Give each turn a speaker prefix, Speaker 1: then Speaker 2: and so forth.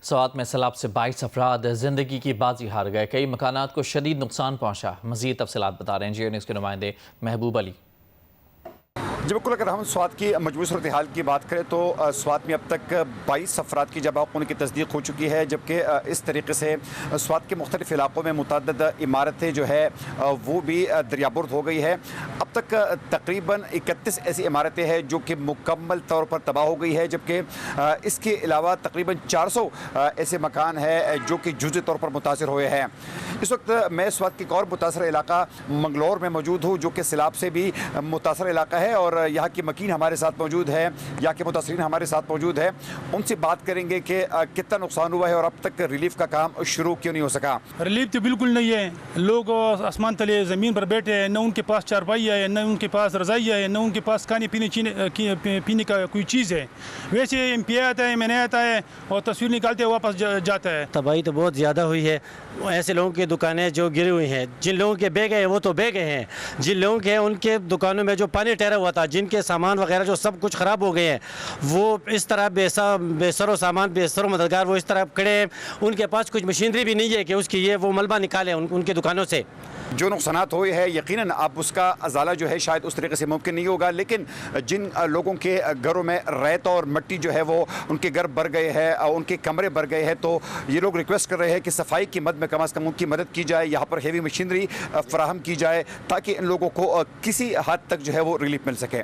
Speaker 1: स्वात में सैलाब से 22 अफराद जिंदगी की बाजी हार गए। कई मकानात को शदीद नुकसान पहुंचा। मजीद तफसीलात बता रहे हैं जियो न्यूज़ के नुमाइंदे महबूब अली।
Speaker 2: जी बिल्कुल, अगर हम स्वात की मजबूत सूरत हाल की बात करें तो स्वात में अब तक 22 अफराद की जब होने की तस्दीक हो चुकी है, जबकि इस तरीके से स्वात के मुख्तलिफ इलाकों में मुतअद्दिद इमारतें जो है वो भी दरियाबुर्द हो गई है। अब तक तकरीबन 31 ऐसी इमारतें हैं जो कि मुकम्मल तौर पर तबाह हो गई है, जबकि इसके अलावा तकरीबन 400 ऐसे मकान हैं जो कि जुज़ी तौर पर मुतासर हुए हैं। इस वक्त मैं स्वात के एक और मुतासर इलाका मंगलौर में मौजूद हूँ, जो कि सैलाब से भी मुतासर इलाका है, और यहाँ की मकीन हमारे साथ मौजूद है, यहाँ के मुतासरीन हमारे साथ मौजूद है। उनसे बात करेंगे कि कितना नुकसान हुआ है और अब तक रिलीफ का काम शुरू क्यों नहीं हो सका।
Speaker 3: रिलीफ तो बिल्कुल नहीं है। लोग आसमान तले ज़मीन पर बैठे हैं, न उनके पास चारपाई है, न उनके पास रज़ाई है, न उनके पास खाने पीने का कोई चीज़ है। वैसे MP आता है, MNA आता है और तस्वीर निकालते हैं, वापस जाता है।
Speaker 4: तबाही तो बहुत ज़्यादा हुई है। ऐसे लोगों की दुकानें जो गिरी हुई हैं, जिन लोगों के बह गए हैं वो तो बह गए हैं, जिन लोगों के उनके दुकानों में जो पानी ठहरा हुआ था, जिनके सामान वगैरह जो सब कुछ ख़राब हो गए हैं, वो इस तरह बेसरो सामान बेसरो मददगार वो इस तरह खड़े हैं। उनके पास कुछ मशीनरी भी नहीं है कि उसकी ये वो मलबा निकालें उनके दुकानों से।
Speaker 2: जो नुकसानात हुए हैं यकीनन अब उसका अजाला जो है शायद उस तरीके से मुमकिन नहीं होगा, लेकिन जिन लोगों के घरों में रेत और मिट्टी जो है वो उनके घर भर गए हैं, उनके कमरे भर गए हैं, तो ये लोग रिक्वेस्ट कर रहे हैं कि सफाई की मद में कम अज़ कम उनकी मदद की जाए, यहाँ पर हेवी मशीनरी फराहम की जाए ताकि इन लोगों को किसी हद तक जो है वो रिलीफ मिल सके।